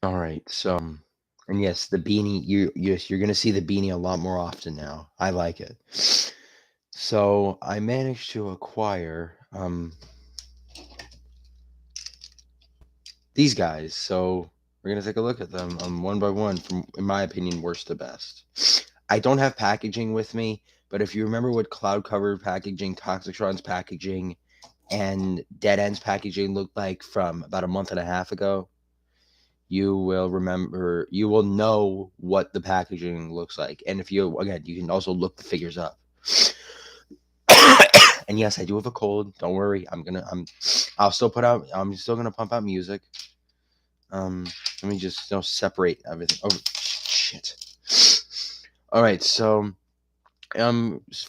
All right. So, and yes, the beanie. You're gonna see the beanie a lot more often now. I like it. So I managed to acquire these guys. So we're gonna take a look at them one by one, from in my opinion, worst to best. I don't have packaging with me, but if you remember what cloud cover packaging, Toxicron's packaging, and Dead End's packaging looked like from about a month and a half ago, you will know what the packaging looks like. And if you, again, you can also look the figures up. And yes, I do have a cold. Don't worry. I'm still gonna pump out music. Let me just separate everything. Oh shit. All right, so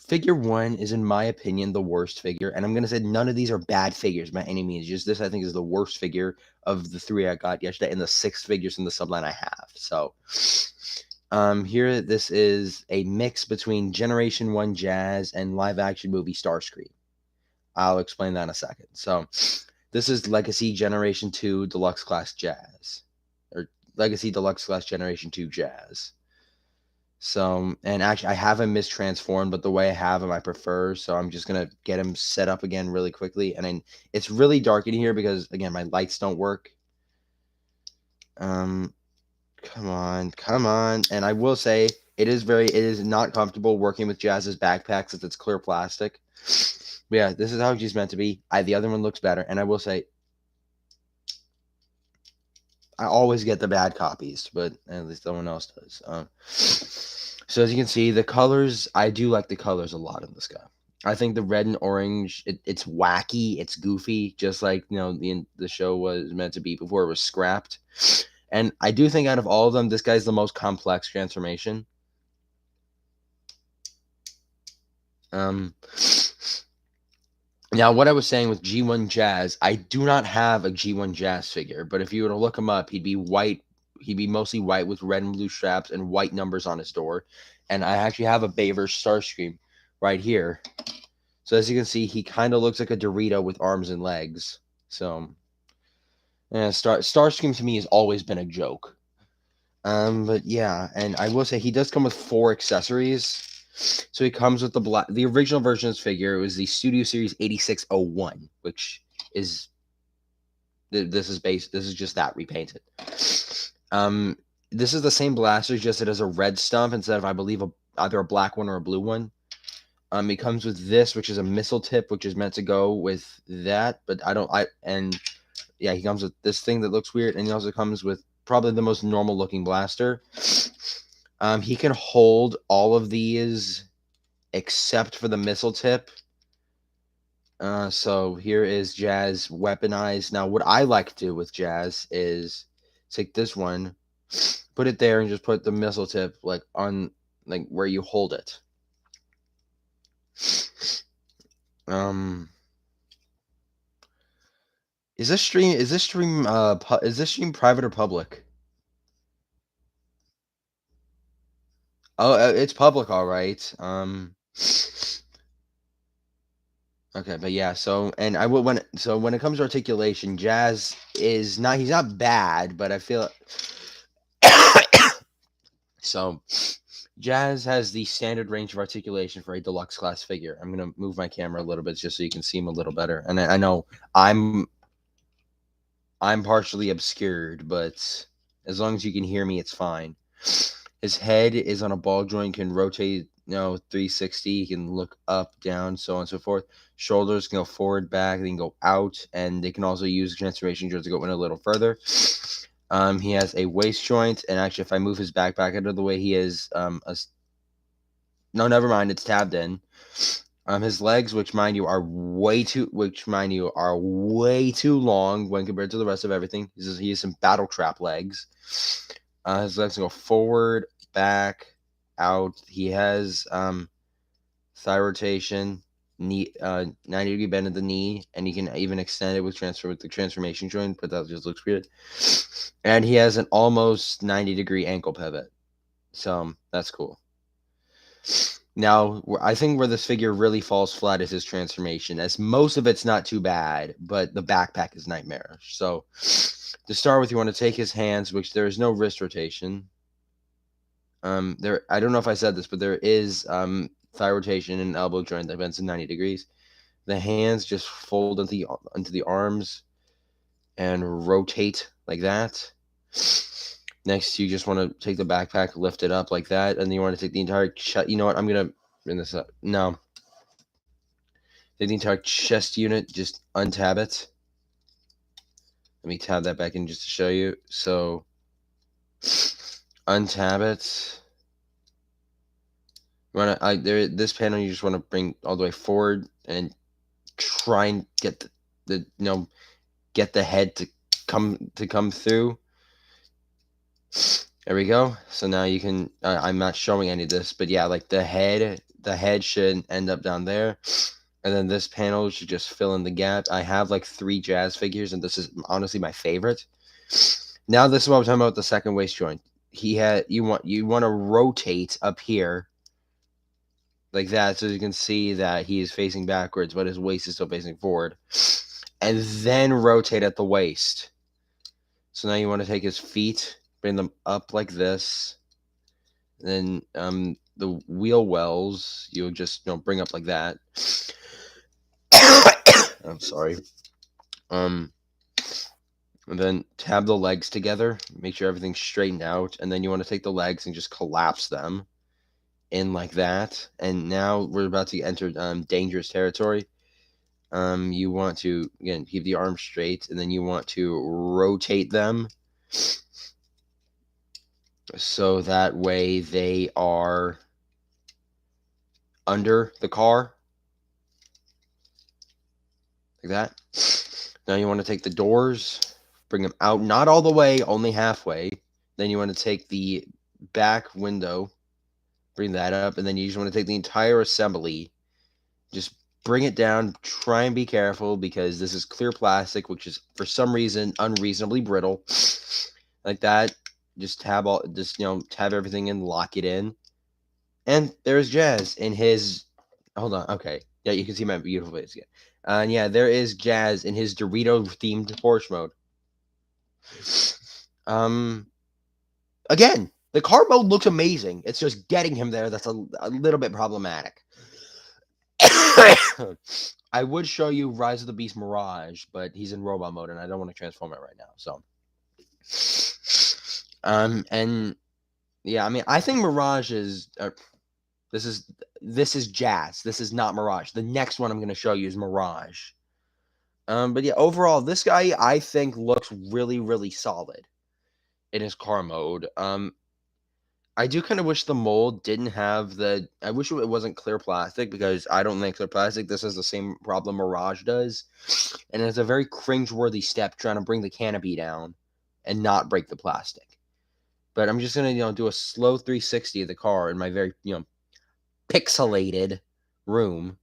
figure one is, in my opinion, the worst figure, and I'm gonna say none of these are bad figures by any means. Just this, I think, is the worst figure of the three I got yesterday, and the 6 figures in the subline I have. So, here, this is a mix between Generation One Jazz and live action movie Starscream. I'll explain that in a second. So, this is Legacy Generation 2 Deluxe Class Jazz, or Legacy Deluxe Class Generation 2 Jazz. So, and actually, I have him mistransformed, but the way I have him, I prefer. So, I'm just gonna get him set up again really quickly. And then it's really dark in here because, again, my lights don't work. Come on. And I will say, it is not comfortable working with Jazz's backpack since it's clear plastic. But yeah, this is how she's meant to be. The other one looks better, and I will say, I always get the bad copies, but at least no one else does. So as you can see, the colors, I do like the colors a lot in this guy. I think the red and orange, it's wacky, it's goofy, just like the show was meant to be before it was scrapped. And I do think out of all of them, this guy's the most complex transformation. Now, what I was saying with G1 Jazz, I do not have a G1 Jazz figure, but if you were to look him up, he'd be white. He'd be mostly white with red and blue straps and white numbers on his door. And I actually have a Baver Starscream right here. So as you can see, he kind of looks like a Dorito with arms and legs. So, yeah, Starscream to me has always been a joke. But yeah, and I will say he does come with 4 accessories. So he comes with the original version of this figure. It was the Studio Series 8601, which is this is just that repainted. This is the same blaster, just it has a red stump instead of, I believe, either a black one or a blue one. It comes with this, which is a missile tip, which is meant to go with that, but yeah, he comes with this thing that looks weird, and he also comes with probably the most normal looking blaster. He can hold all of these except for the missile tip. So here is Jazz weaponized. Now, what I like to do with Jazz is take this one, put it there, and just put the missile tip on where you hold it. Is this stream private or public? Oh, it's public, all right. Okay, but yeah, so and I will when it comes to articulation, Jazz he's not bad, but I feel so Jazz has the standard range of articulation for a deluxe class figure. I'm gonna move my camera a little bit just so you can see him a little better. And I know I'm partially obscured, but as long as you can hear me, it's fine. His head is on a ball joint, can rotate 360. He can look up, down, so on and so forth. Shoulders can go forward, back. They can go out, and they can also use transformation joints to go in a little further. He has a waist joint, and actually, if I move his backpack out of the way, he has no, never mind. It's tabbed in. His legs, which mind you are way too long when compared to the rest of everything. He has some battle trap legs. His legs go forward, back, out. He has thigh rotation, knee 90-degree bend at the knee, and you can even extend it with the transformation joint, but that just looks weird. And he has an almost 90-degree ankle pivot. So that's cool. Now, I think where this figure really falls flat is his transformation, as most of it's not too bad, but the backpack is nightmarish. So To start with, you want to take his hands, which there is no wrist rotation. There, I don't know if I said this, but there is thigh rotation and elbow joint that bends in 90 degrees. The hands just fold into the arms and rotate like that. Next, you just want to take the backpack, lift it up like that, and then you want to take the entire chest. You know what? I'm gonna bring this up. No, take the entire chest unit, just untab it. Let me tab that back in just to show you. So, untab it. You wanna this panel you just want to bring all the way forward and try and get get the head to come through. There we go. So now you can. I'm not showing any of this, but yeah, like the head should end up down there, and then this panel should just fill in the gap. I have like 3 jazz figures, and this is honestly my favorite. Now this is what I'm talking about. The second waist joint. You want to rotate up here like that, so you can see that he is facing backwards, but his waist is still facing forward, and then rotate at the waist. So now you want to take his feet, bring them up like this. Then the wheel wells you'll just bring up like that. I'm sorry. And then tab the legs together, make sure everything's straightened out, and then you want to take the legs and just collapse them in like that. And now we're about to enter dangerous territory. You want to again keep the arms straight, and then you want to rotate them so that way they are under the car like that. Now you want to take the doors, bring them out, not all the way, only halfway. Then you want to take the back window, bring that up, and then you just want to take the entire assembly, just bring it down. Try and be careful because this is clear plastic, which is for some reason unreasonably brittle. Like that. Just tab everything and lock it in. And there's Jazz in his. Hold on. Okay. Yeah, you can see my beautiful face again. And yeah, there is Jazz in his Dorito-themed Porsche mode. Again, the car mode looks amazing. It's just getting him there that's a little bit problematic. I would show you Rise of the Beast Mirage, but he's in robot mode, and I don't want to transform it right now. So, and yeah, I mean, I think Mirage is. This is Jazz. This is not Mirage. The next one I'm going to show you is Mirage. But yeah, overall, this guy I think looks really, really solid in his car mode. I do kind of wish the mold didn't have the. I wish it wasn't clear plastic because I don't think clear plastic. This is the same problem Mirage does, and it's a very cringeworthy step trying to bring the canopy down and not break the plastic. But I'm just gonna do a slow 360 of the car in my very pixelated room.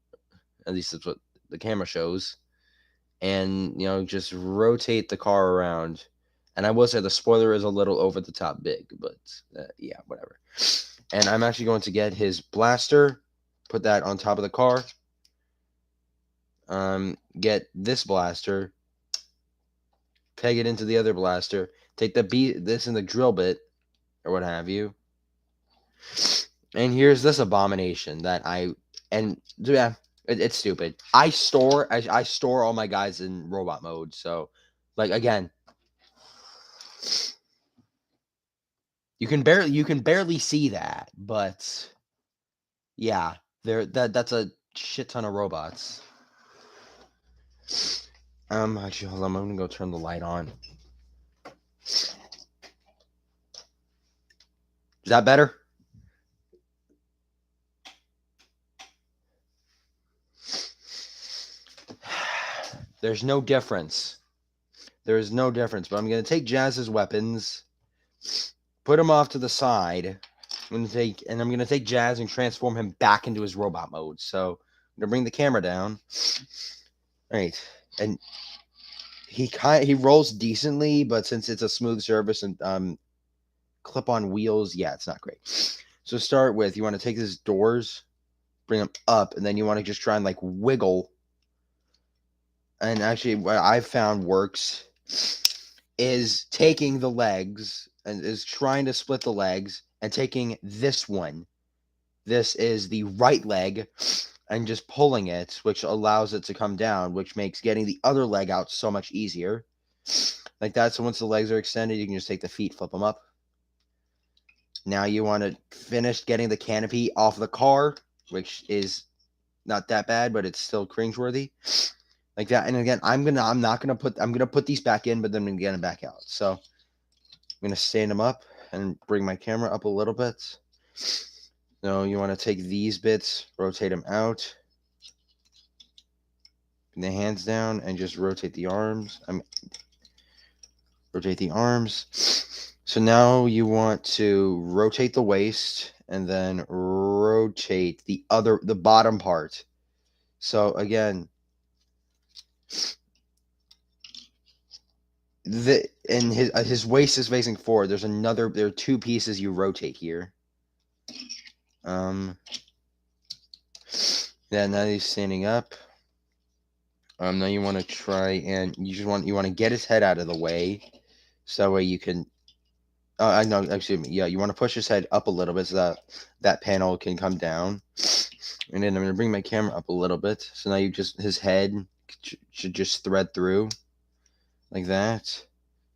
At least that's what the camera shows. And just rotate the car around. And I will say the spoiler is a little over the top big, but yeah, whatever. And I'm actually going to get his blaster, put that on top of the car. Get this blaster, peg it into the other blaster, take this in the drill bit or what have you. And here's this abomination that it's stupid. I store all my guys in robot mode, so like again, you can barely see that, but yeah, that's a shit ton of robots. Actually, hold on, I'm gonna go turn the light on. Is that better? There's no difference. There is no difference, but I'm going to take Jazz's weapons, put him off to the side. I'm going to take Jazz and transform him back into his robot mode. So I'm going to bring the camera down. All right. And he rolls decently, but since it's a smooth surface and clip-on wheels, yeah, it's not great. So start with, you want to take his doors, bring them up, and then you want to just try and like wiggle. And actually, what I've found works is taking the legs and is trying to split the legs and taking this one. This is the right leg and just pulling it, which allows it to come down, which makes getting the other leg out so much easier. Like that. So once the legs are extended, you can just take the feet, flip them up. Now you want to finish getting the canopy off the car, which is not that bad, but it's still cringeworthy. Like that. And again, I'm gonna put these back in, but then I'm gonna get them back out. So I'm gonna stand them up and bring my camera up a little bit. So you want to take these bits, rotate them out, bring the hands down, and just rotate the arms. Rotate the arms. So now you want to rotate the waist and then rotate the bottom part. So again, his waist is facing forward. There are two pieces you rotate here. Yeah, now he's standing up. Now you want to try and you want to get his head out of the way, so that way you can. I know. Excuse me. Yeah, you want to push his head up a little bit so that that panel can come down. And then I'm gonna bring my camera up a little bit. So now his head should just thread through, like that.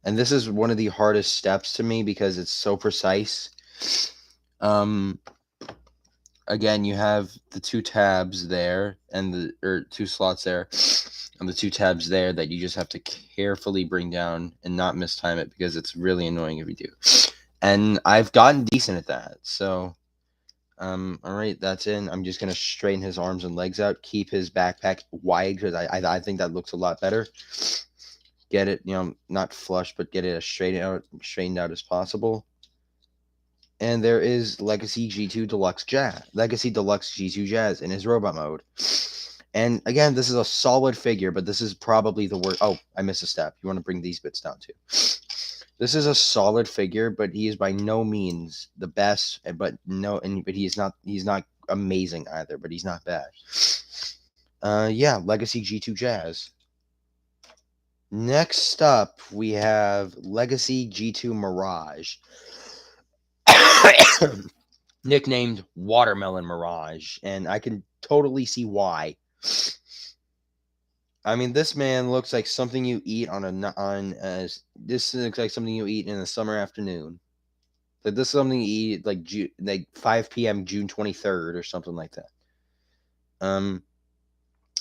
And this is one of the hardest steps to me because it's so precise. Again, you have the two tabs there and two slots there and the two tabs there that you just have to carefully bring down and not mistime it because it's really annoying if you do. And I've gotten decent at that. So, all right, that's in. I'm just going to straighten his arms and legs out, keep his backpack wide because I think that looks a lot better. Get it, not flush, but get it as straightened out as possible. And there is Legacy G2 Deluxe G2 Jazz in his robot mode. And again, this is a solid figure, but this is probably the worst. Oh, I missed a step. You want to bring these bits down too. This is a solid figure, but he is by no means the best. But he's not amazing either. But he's not bad. Yeah, Legacy G2 Jazz. Next up, we have Legacy G2 Mirage. Nicknamed Watermelon Mirage, and I can totally see why. I mean, this man looks like something you eat this looks like something you eat in a summer afternoon. Like this is something you eat like 5 p.m. June 23rd or something like that. And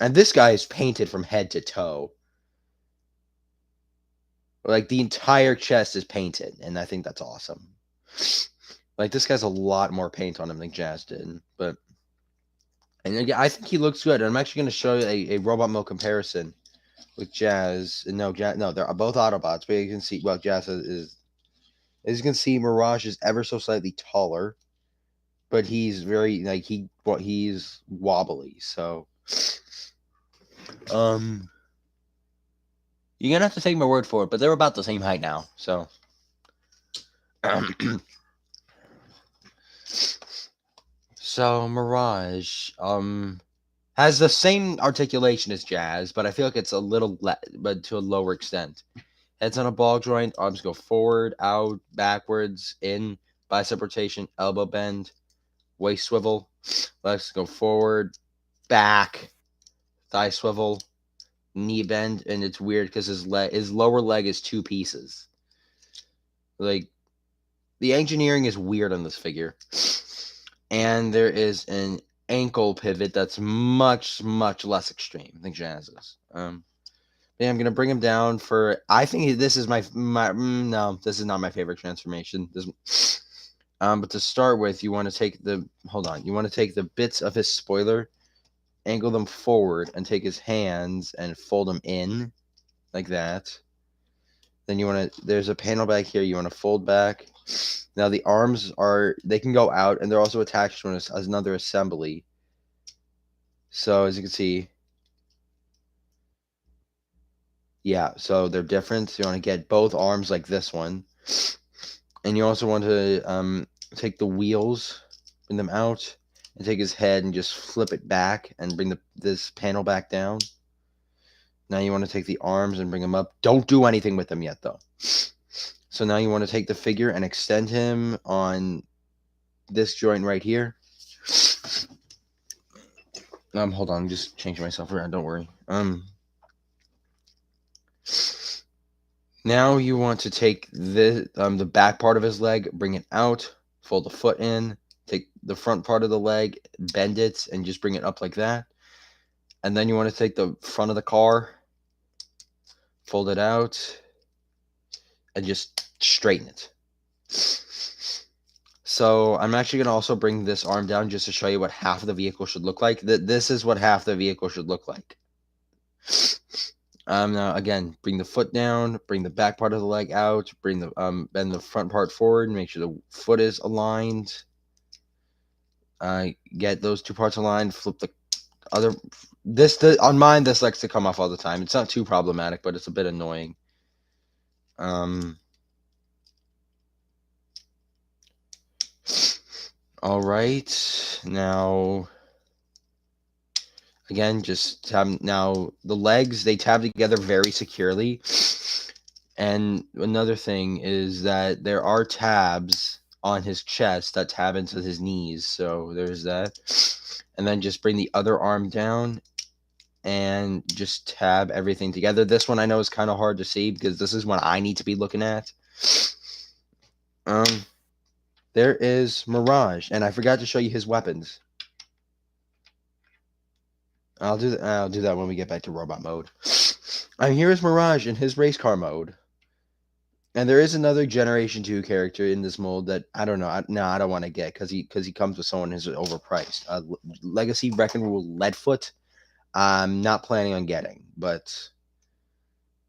this guy is painted from head to toe. Like the entire chest is painted, and I think that's awesome. Like this guy's a lot more paint on him than Jazz did, and again, I think he looks good. I'm actually going to show you a robot mode comparison with Jazz. No, they're both Autobots, but you can see, well, Jazz is, as you can see, Mirage is ever so slightly taller, but he's very he's wobbly. So, you're gonna have to take my word for it, but they're about the same height now. So, so Mirage has the same articulation as Jazz, but I feel like it's a little but to a lower extent. Head's on a ball joint, arms go forward, out, backwards, in, bicep rotation, elbow bend, waist swivel, legs go forward, back, thigh swivel, knee bend, and it's weird because his lower leg is two pieces. Like, the engineering is weird on this figure. And there is an ankle pivot that's much, much less extreme than Jazz's. Yeah, I'm gonna bring him down for. I think this is no, this is not my favorite transformation. But to start with, you want to take You want to take the bits of his spoiler, angle them forward, and take his hands and fold them in, like that. Then there's a panel back here. You want to fold back. Now the arms they can go out, and they're also attached to another assembly. So as you can see. Yeah, so they're different. So you want to get both arms like this one. And you also want to take the wheels, bring them out, and take his head and just flip it back and bring this panel back down. Now you want to take the arms and bring them up. Don't do anything with them yet, though. So now you want to take the figure and extend him on this joint right here. Hold on, I'm just changing myself around. Don't worry. Now you want to take the back part of his leg, bring it out, fold the foot in, take the front part of the leg, bend it, and just bring it up like that. And then you want to take the front of the car, fold it out, and just straighten it. So I'm actually going to also bring this arm down just to show you what half of the vehicle should look like. This is what half the vehicle should look like. Now again, bring the foot down, bring the back part of the leg out, bring the bend the front part forward, make sure the foot is aligned. Get those two parts aligned, flip the other. On mine, this likes to come off all the time. It's not too problematic, but it's a bit annoying. All right, now again, just now the legs, they tab together very securely. And another thing is that there are tabs on his chest that tab into his knees. So there's that. And then just bring the other arm down and just tab everything together. This one I know is kind of hard to see because this is one I need to be looking at. There is Mirage, and I forgot to show you his weapons. I'll do that when we get back to robot mode. Here is Mirage in his race car mode. And there is another Generation 2 character in this mold that I don't know. I don't want to get because he comes with someone who's overpriced. Legacy Wrecking Rule Leadfoot. I'm not planning on getting, but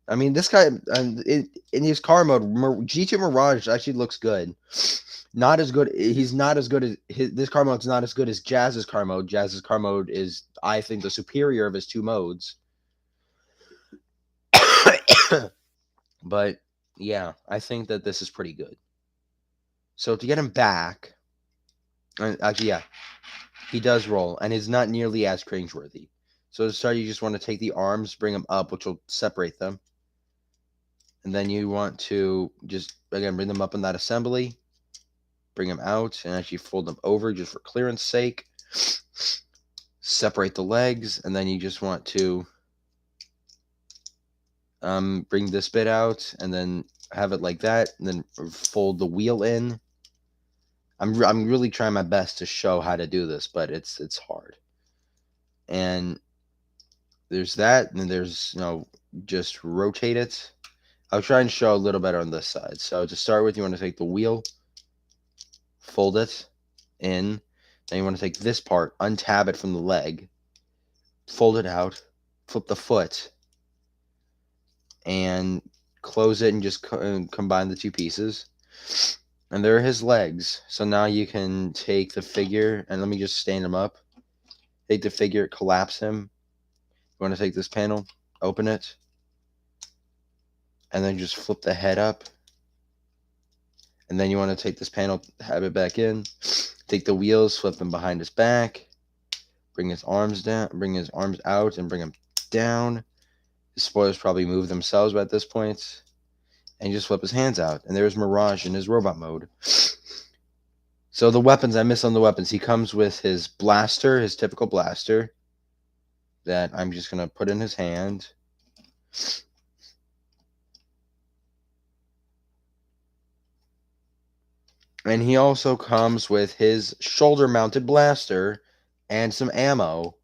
I mean this guy in his car mode, G2 Mirage actually looks good. Not as good. He's not as good as this car mode's not as good as Jazz's car mode. Jazz's car mode is, I think, the superior of his two modes. But yeah, I think that this is pretty good. So to get him back, actually, yeah, he does roll, and is not nearly as cringeworthy. So to start, you just want to take the arms, bring them up, which will separate them. And then you want to just, again, bring them up in that assembly, bring them out, and actually fold them over just for clearance sake. Separate the legs, and then you just want to bring this bit out, and then have it like that, and then fold the wheel in. I'm really trying my best to show how to do this, but it's hard. And there's that, and then there's, just rotate it. I'll try and show a little better on this side. So to start with, you want to take the wheel, fold it in. Then you want to take this part, untab it from the leg, fold it out, flip the foot, and close it and just combine the two pieces. And there are his legs. So now you can take the figure, and let me just stand him up. Take the figure, collapse him. You want to take this panel, open it, and then just flip the head up. And then you want to take this panel, have it back in. Take the wheels, flip them behind his back. Bring his arms down, bring his arms out, and bring them down. His spoilers probably move themselves at this point. And just flip his hands out. And there's Mirage in his robot mode. So the weapons, I missed on the weapons. He comes with his blaster, his typical blaster, that I'm just going to put in his hand. And he also comes with his shoulder-mounted blaster and some ammo.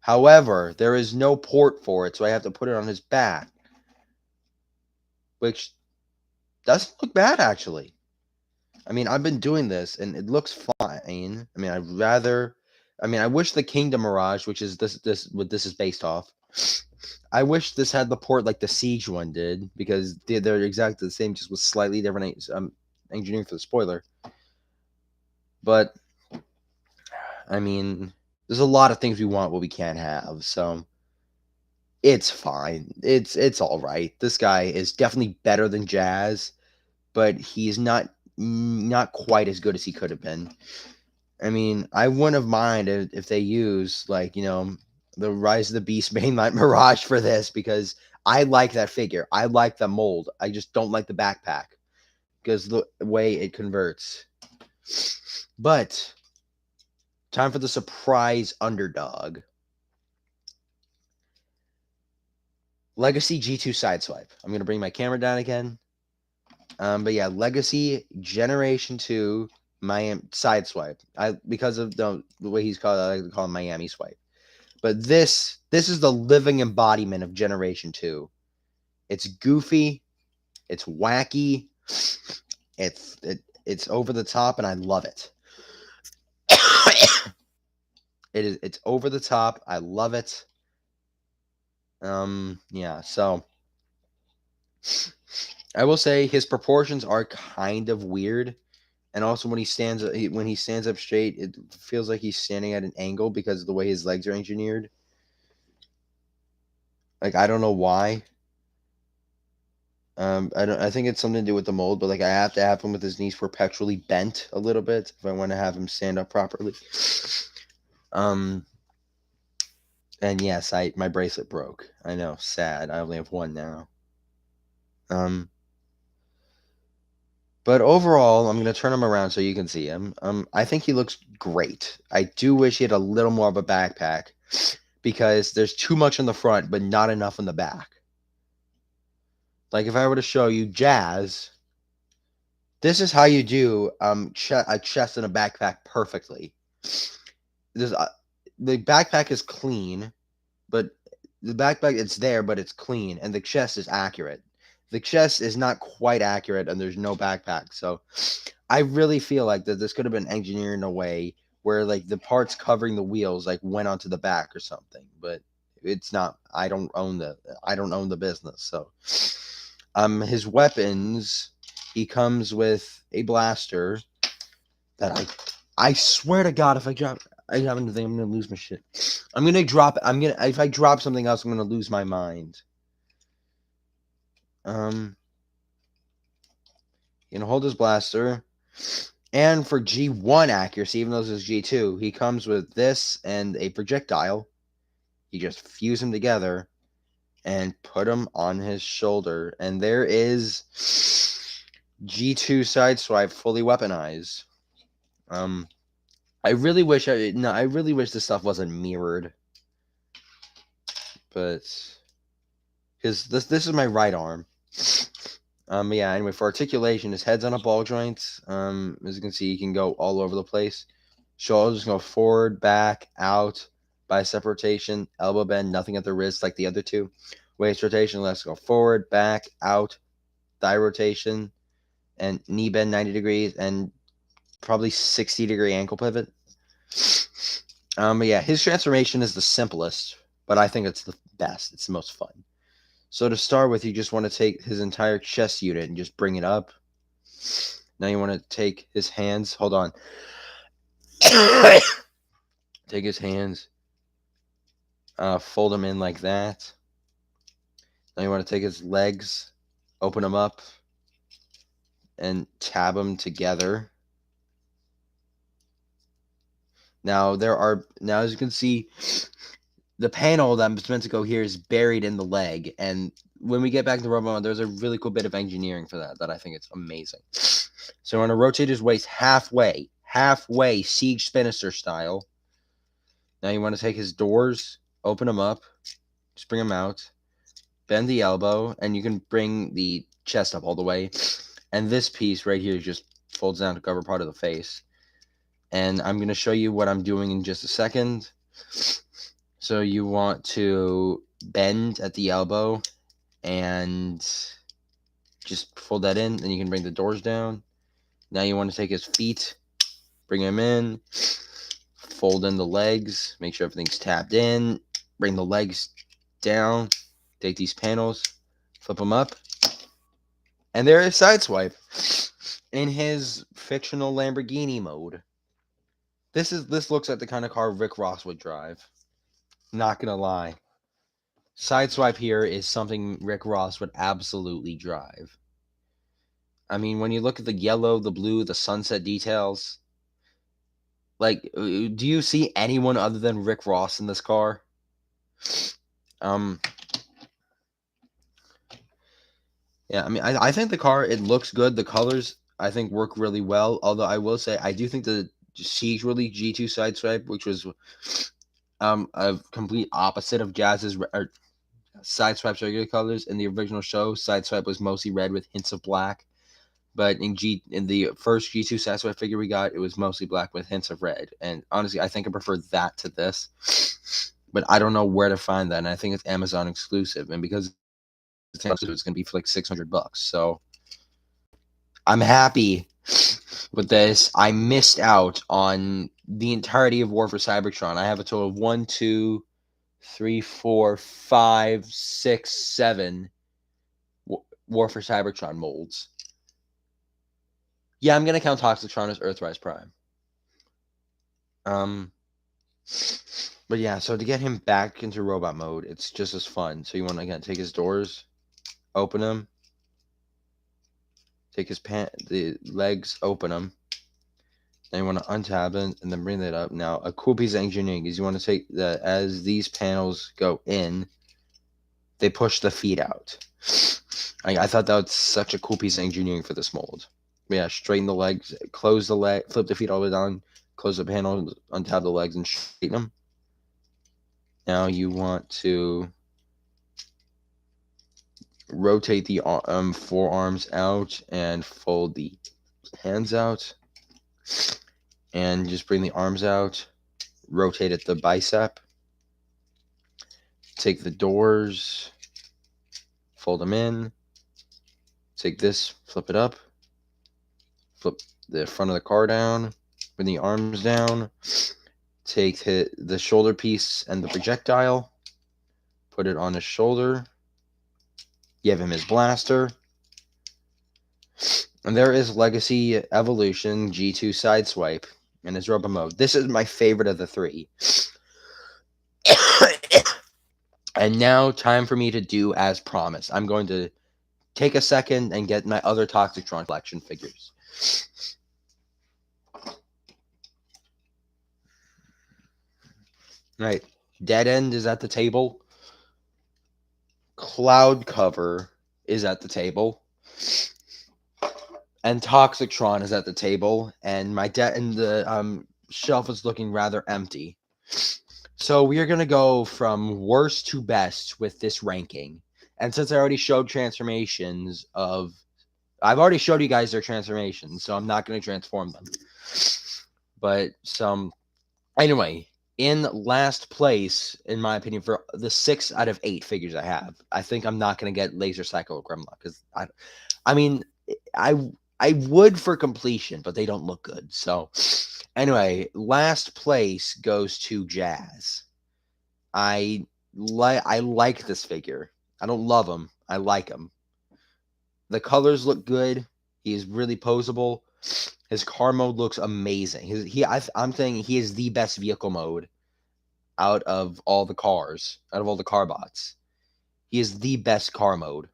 However, there is no port for it, so I have to put it on his back. Which doesn't look bad, actually. I mean, I've been doing this, and it looks fine. I mean, I wish the Kingdom Mirage, which is what this is based off, I wish this had the port like the Siege one did, because they're exactly the same, just with slightly different engineering for the spoiler. But, I mean, there's a lot of things we want what we can't have, so it's fine. It's all right. This guy is definitely better than Jazz, but he's not quite as good as he could have been. I mean, I wouldn't have minded if they used, like, the Rise of the Beast Mainline Mirage for this because I like that figure. I like the mold. I just don't like the backpack because the way it converts. But time for the surprise underdog. Legacy G2 Sideswipe. I'm going to bring my camera down again. But yeah, Legacy Generation 2 Miami Sideswipe. Because of the way he's called, I like to call him Miami Swipe. But this is the living embodiment of Generation 2. It's goofy, it's wacky, it's over the top, and I love it. It's over the top. I love it. Yeah, so I will say his proportions are kind of weird. And also when he stands up straight, it feels like he's standing at an angle because of the way his legs are engineered. Like, I don't know why. I think it's something to do with the mold, but like I have to have him with his knees perpetually bent a little bit if I want to have him stand up properly. And yes, my bracelet broke. I know, sad. I only have one now. But overall, I'm going to turn him around so you can see him. I think he looks great. I do wish he had a little more of a backpack because there's too much on the front, but not enough on the back. Like if I were to show you Jazz, this is how you do a chest and a backpack perfectly. The backpack is clean, but the backpack, it's there, but it's clean, and the chest is accurate. The chest is not quite accurate, and there's no backpack. So I really feel like that this could have been engineered in a way where like the parts covering the wheels like went onto the back or something, but it's not. I don't own the business. So his weapons, he comes with a blaster that I swear to God, if I drop, I happen to think I'm gonna lose my shit. If I drop something else, I'm gonna lose my mind. You know, hold his blaster. And for G1 accuracy, even though this is G2, he comes with this and a projectile. You just fuse them together and put them on his shoulder. And there is G2 Sideswipe fully weaponized. I really wish this stuff wasn't mirrored. But because this is my right arm. Yeah, anyway, for articulation, his head's on a ball joint. As you can see, he can go all over the place. Shoulders go forward, back, out, bicep rotation, elbow bend, nothing at the wrist like the other two. Waist rotation, let's go forward, back, out, thigh rotation, and knee bend 90 degrees, and probably 60-degree ankle pivot. But yeah, his transformation is the simplest, but I think it's the best. It's the most fun. So to start with, you just want to take his entire chest unit and just bring it up. Now you want to take his hands. Hold on. Take his hands. Fold them in like that. Now you want to take his legs. Open them up. And tab them together. Now as you can see, the panel that's meant to go here is buried in the leg, and when we get back to Robo, there's a really cool bit of engineering for that I think it's amazing. So I'm going to rotate his waist halfway, Siege Spinister style. Now you want to take his doors, open them up, just bring them out, bend the elbow, and you can bring the chest up all the way. And this piece right here just folds down to cover part of the face. And I'm going to show you what I'm doing in just a second. So you want to bend at the elbow and just fold that in. Then you can bring the doors down. Now you want to take his feet, bring them in, fold in the legs, make sure everything's tapped in, bring the legs down, take these panels, flip them up, and there is Sideswipe in his fictional Lamborghini mode. This looks like the kind of car Rick Ross would drive. Not gonna lie. Sideswipe here is something Rick Ross would absolutely drive. I mean, when you look at the yellow, the blue, the sunset details, like, do you see anyone other than Rick Ross in this car? Yeah, I mean, I think the car, it looks good. The colors, I think, work really well. Although I will say, I do think the Siege Release G2 Sideswipe, which was a complete opposite of Jazz's or Sideswipe's regular colors. In the original show, Sideswipe was mostly red with hints of black. But in the first G2 Sideswipe figure we got, it was mostly black with hints of red. And honestly, I think I prefer that to this. But I don't know where to find that. And I think it's Amazon exclusive. And because it's exclusive, it's going to be for like $600. So I'm happy with this. I missed out on the entirety of War for Cybertron. I have a total of 1, 2, 3, 4, 5, 6, 7 War for Cybertron molds. Yeah, I'm gonna count Toxictron as Earthrise Prime. But yeah, so to get him back into robot mode, it's just as fun. So you want to again take his doors, open them, take his the legs, open them. Then you want to untab it and then bring that up. Now, a cool piece of engineering is you want to take the as these panels go in, they push the feet out. I thought that was such a cool piece of engineering for this mold. But yeah, straighten the legs, close the leg, flip the feet all the way down, close the panel, untab the legs, and straighten them. Now you want to rotate the forearms out and fold the hands out. And just bring the arms out, rotate at the bicep. Take the doors, fold them in. Take this, flip it up. Flip the front of the car down, bring the arms down. Take the shoulder piece and the projectile. Put it on his shoulder. Give him his blaster. And there is Legacy Evolution G2 Sideswipe in his robot mode. This is my favorite of the three. And now, time for me to do as promised. I'm going to take a second and get my other Toxictron collection figures. Right. Dead End is at the table. Cloud Cover is at the table. And Toxictron is at the table. And the shelf is looking rather empty. So we are going to go from worst to best with this ranking. And since I already showed transformations I've already showed you guys their transformations, so I'm not going to transform them. But anyway, in last place, in my opinion, for the 6 out of 8 figures I have, I think I'm not going to get Laser Cycle or Grimlock, because I would for completion, but they don't look good. So anyway, last place goes to Jazz. I like this figure. I don't love him. I like him. The colors look good. He is really posable. His car mode looks amazing. I'm saying he is the best vehicle mode out of all the cars, out of all the car bots. He is the best car mode.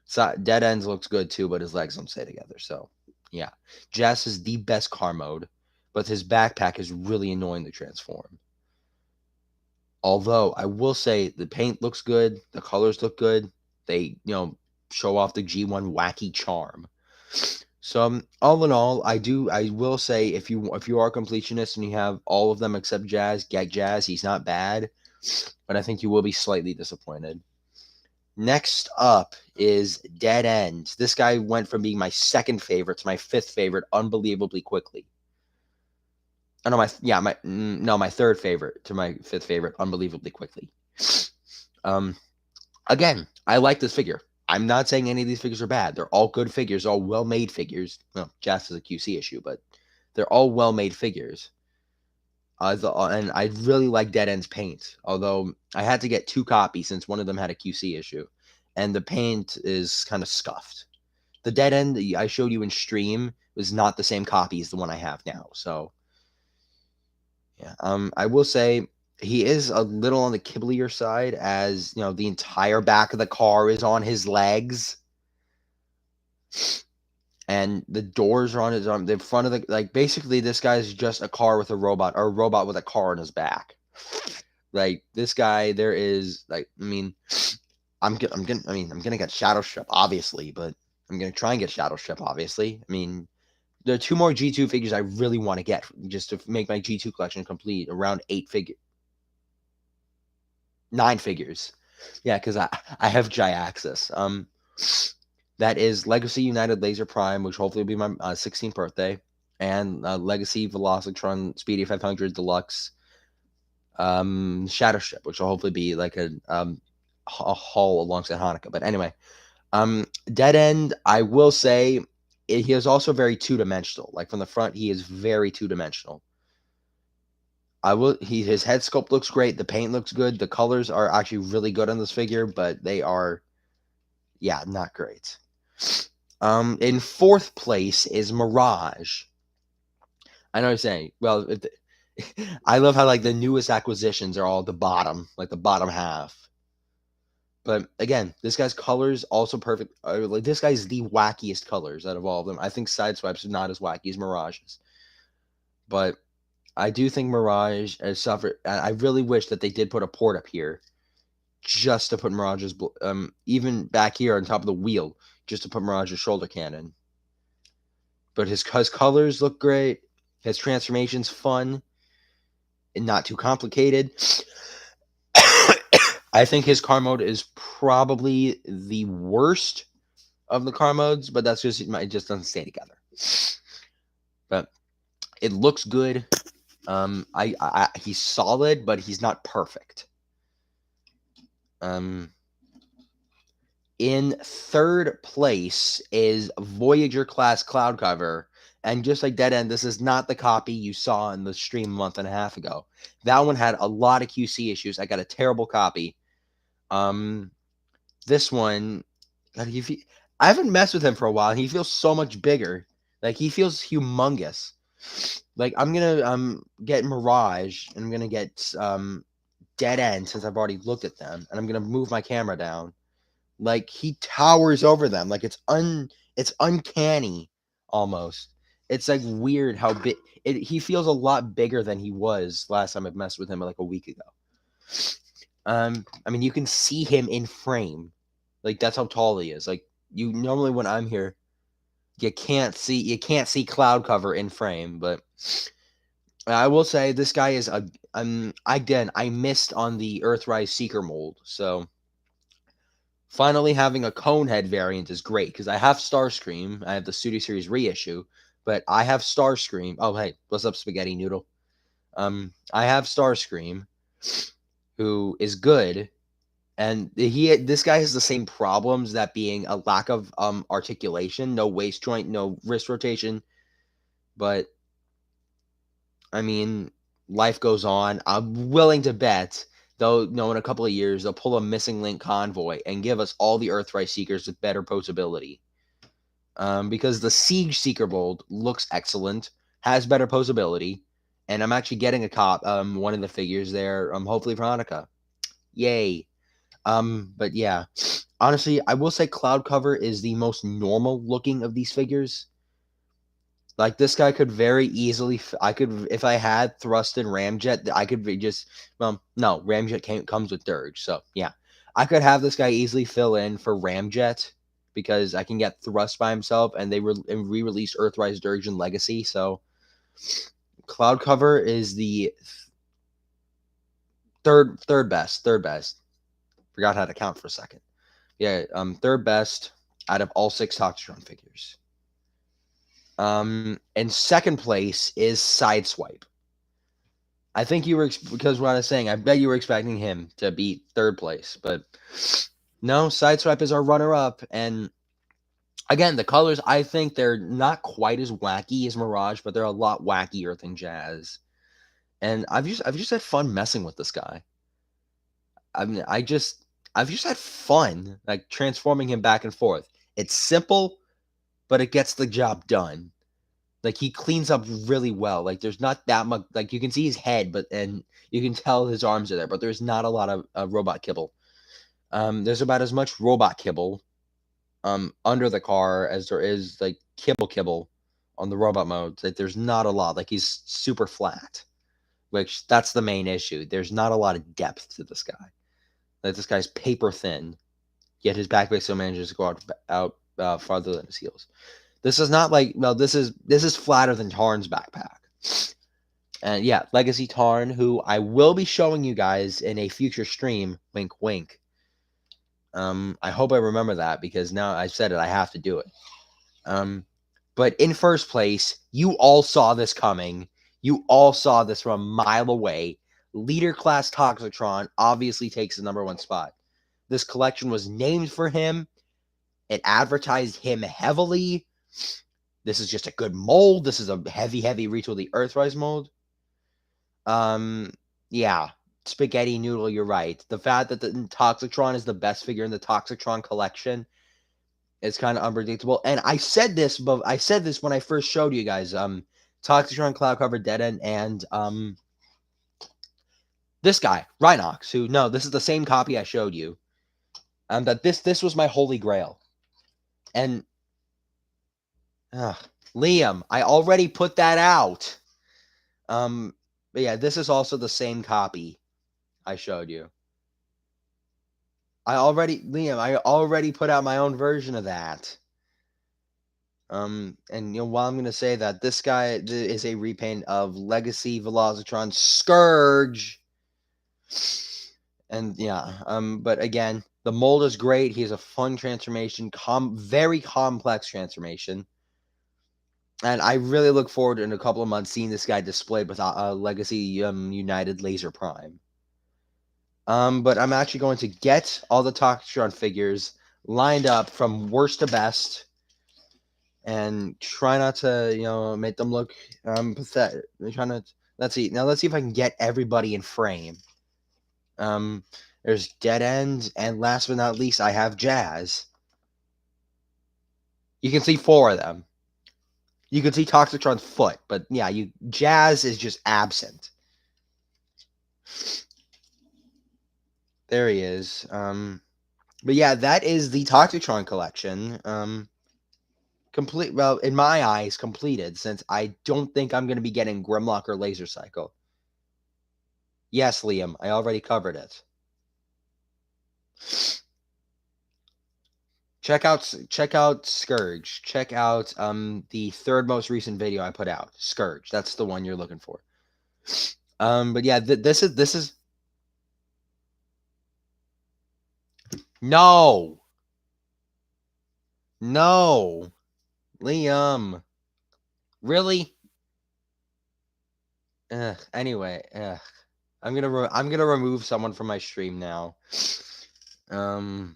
So Dead Ends looks good too, but his legs don't stay together. So yeah, Jess is the best car mode, but his backpack is really annoying to transform. Although I will say the paint looks good, the colors look good. They show off the G1 wacky charm. So all in all, I will say if you are a completionist and you have all of them except Jazz, get Jazz. He's not bad, but I think you will be slightly disappointed. Next up is Dead End. This guy went from being my second favorite to my fifth favorite unbelievably quickly. Oh, no, my third favorite to my fifth favorite unbelievably quickly. Again, I like this figure. I'm not saying any of these figures are bad. They're all good figures, all well-made figures. Well, Jazz is a QC issue, but they're all well-made figures. And I really like Dead End's paint, although I had to get 2 copies since one of them had a QC issue, and the paint is kind of scuffed. The Dead End that I showed you in stream was not the same copy as the one I have now, so yeah. I will say he is a little on the kibblier side, as the entire back of the car is on his legs. And the doors are on his arm. The front of basically this guy's just a car with a robot, or a robot with a car on his back. Like this guy, there is like, I mean, I'm gonna get Shadow Strip obviously, but I'm gonna try and get Shadow Strip obviously. I mean, there are two more G2 figures I really want to get just to make my G2 collection complete. Around 9 figures. Yeah, because I have Jyaxis. That is Legacy United Laser Prime, which hopefully will be my 16th birthday, and Legacy Velocitron Speedy 500 Deluxe Shadow Strip, which will hopefully be like a haul alongside Hanukkah. But anyway, Dead End, I will say he is also very two-dimensional. Like from the front, he is very two-dimensional. His head sculpt looks great, the paint looks good, the colors are actually really good on this figure, but they are, yeah, not great. In fourth place is Mirage. I know what you're saying. Well, I love how like the newest acquisitions are all at the bottom, like the bottom half. But again, this guy's colors also perfect. Like this guy's the wackiest colors out of all of them. I think Sideswipe's not as wacky as Mirage's, but I do think Mirage has suffered. I really wish that they did put a port up here, just to put Mirage's even back here on top of the wheel, just to put Mirage's shoulder cannon. But his colors look great. His transformation's fun and not too complicated. I think his car mode is probably the worst of the car modes, but that's just it just doesn't stay together. But it looks good. He's solid, but he's not perfect. In third place is Voyager class cloud cover. And just like Dead End, this is not the copy you saw in the stream a month and a half ago. That one had a lot of QC issues. I got a terrible copy. This one, I haven't messed with him for a while. He feels so much bigger. Like he feels humongous. Like I'm gonna get Mirage and I'm gonna get Dead End since I've already looked at them, and I'm gonna move my camera down. Like he towers over them. Like it's uncanny almost. It's like weird how big he feels a lot bigger than he was last time I messed with him like a week ago. I mean you can see him in frame. Like that's how tall he is. Like you normally when I'm here, you can't see cloud cover in frame, but I will say this guy is I missed on the Earthrise Seeker mold, so finally having a Conehead variant is great because I have Starscream. I have the Studio Series reissue, but I have Starscream. Oh, hey, what's up, Spaghetti Noodle? I have Starscream, who is good, and this guy has the same problems, that being a lack of articulation, no waist joint, no wrist rotation. But I mean, life goes on. I'm willing to bet though, in a couple of years, they'll pull a missing link convoy and give us all the Earthrise Seekers with better posability. Because the Siege Seeker mold looks excellent, has better posability, and I'm actually getting one of the figures there, hopefully for Hanukkah. Yay. But yeah, honestly, I will say Cloud Cover is the most normal looking of these figures. Like this guy could very easily, if I had Thrust and Ramjet, I could no, Ramjet comes with Dirge, so yeah, I could have this guy easily fill in for Ramjet because I can get Thrust by himself, and they re-released Earthrise Dirge and Legacy, so Cloud Cover is the third best. Forgot how to count for a second. Yeah, third best out of all 6 Toxtron figures. And second place is Sideswipe. I think you were, because what I was saying, I bet you were expecting him to beat third place, but no, Sideswipe is our runner-up. And again, the colors, I think they're not quite as wacky as Mirage, but they're a lot wackier than Jazz. And I've just had fun messing with this guy. I mean, I've just had fun like transforming him back and forth. It's simple, but it gets the job done. Like he cleans up really well. Like there's not that much. Like you can see his head, and you can tell his arms are there, but there's not a lot of robot kibble. There's about as much robot kibble under the car as there is like kibble on the robot modes. Like there's not a lot. Like he's super flat. which that's the main issue. There's not a lot of depth to this guy. Like, this guy's paper thin, yet his backpack still manages to go out farther than his heels. This is not like, no, this is flatter than Tarn's backpack. And yeah, Legacy Tarn, who I will be showing you guys in a future stream. Wink, wink. I hope I remember that, because now I've said it, I have to do it. But in first place, you all saw this coming. You all saw this from a mile away. Leader class Toxitron obviously takes the #1 spot. This collection was named for him. It advertised him heavily. This is just a good mold. This is a heavy Retool the Earthrise mold. Yeah. Spaghetti Noodle, you're right. The fact that the Toxitron is the best figure in the Toxitron collection is kind of unpredictable. And I said this when I first showed you guys. Toxitron Cloud Cover Dead End and this guy, Rhinox, who, no, this is the same copy I showed you. That this was my holy grail. And Liam, I already put that out. But yeah, this is also the same copy I showed you. Liam, I already put out my own version of that. And while I'm gonna say that, this guy is a repaint of Legacy Velocitron Scourge. And yeah, but again, the mold is great. He has a fun transformation, very complex transformation. And I really look forward to, in a couple of months, seeing this guy displayed with Legacy United Laser Prime. But I'm actually going to get all the Toxitron figures lined up from worst to best, and try not to, make them look pathetic. Let's see if I can get everybody in frame. There's Dead End, and last but not least, I have Jazz. You can see 4 of them. You can see Toxitron's foot, but yeah, Jazz is just absent. There he is. But yeah, that is the Toxitron collection. Complete. Well, in my eyes, completed, since I don't think I'm going to be getting Grimlock or Laser Cycle. Yes, Liam, I already covered it. Check out Scourge. Check out the 3rd most recent video I put out. Scourge. That's the one you're looking for. But yeah, this is no, Liam, really? Anyway, I'm gonna remove someone from my stream now. Hold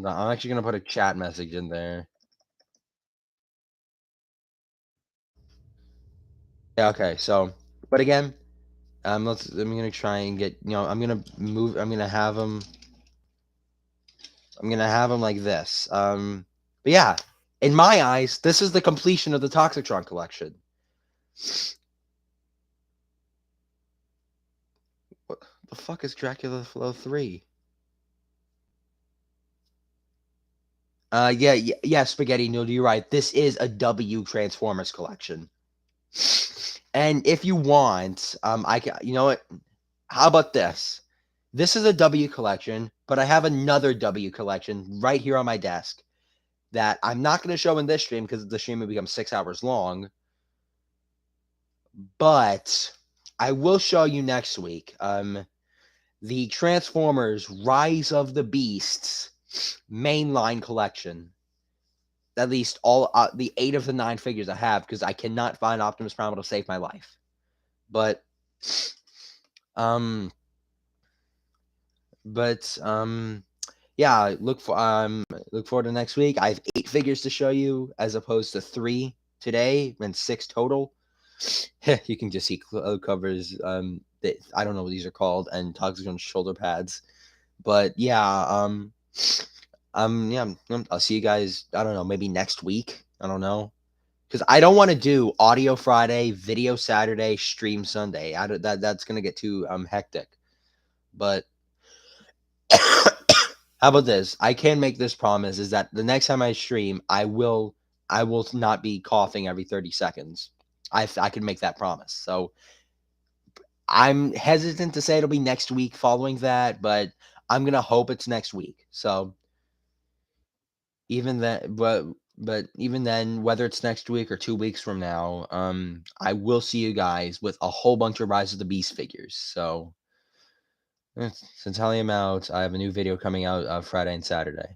on, I'm actually gonna put a chat message in there. Yeah, okay, so, but again, I'm gonna try and get, I'm gonna have him like this. But yeah, in my eyes, this is the completion of the Toxitron collection. What the fuck is Dracula Flow 3? Yeah, Spaghetti Noodle, you're right. This is a W Transformers collection. And if you want, I can, you know what? How about this? This is a W collection, but I have another W collection right here on my desk that I'm not going to show in this stream because the stream will become 6 hours long. But I will show you next week. The Transformers Rise of the Beasts mainline collection. At least all the 8 of the 9 figures I have, because I cannot find Optimus Prime to save my life. But yeah, look forward to next week. I have 8 figures to show you as opposed to 3 today, and 6 total. You can just see covers. I don't know what these are called, and Toxitron shoulder pads. But yeah, yeah, I'll see you guys, I don't know, maybe next week. I don't know. Because I don't want to do audio Friday, video Saturday, stream Sunday. That's going to get too hectic. But how about this? I can make this promise, is that the next time I stream, I will not be coughing every 30 seconds. I can make that promise. So I'm hesitant to say it'll be next week following that, but I'm gonna hope it's next week. So even that, but even then, whether it's next week or 2 weeks from now, I will see you guys with a whole bunch of Rise of the Beast figures. So, Sentaliium out. I have a new video coming out Friday and Saturday.